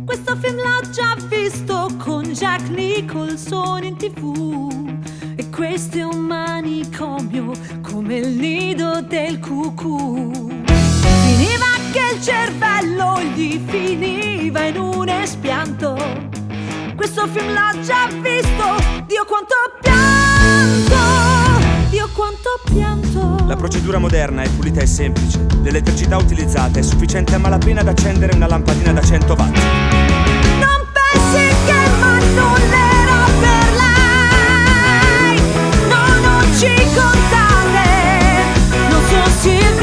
Questo film l'ho già visto con Jack Nicholson in TV. E questo è un manicomio come il nido del cucù. Finiva che il cervello gli finiva in un espianto. Questo film l'ho già visto. Dio quanto pianto, Dio quanto pianto. La procedura moderna è pulita e semplice. L'elettricità utilizzata è sufficiente a malapena ad accendere una lampadina da 100 watt. Non pensi che m'annullerò per lei? No, non ci contate. Non so se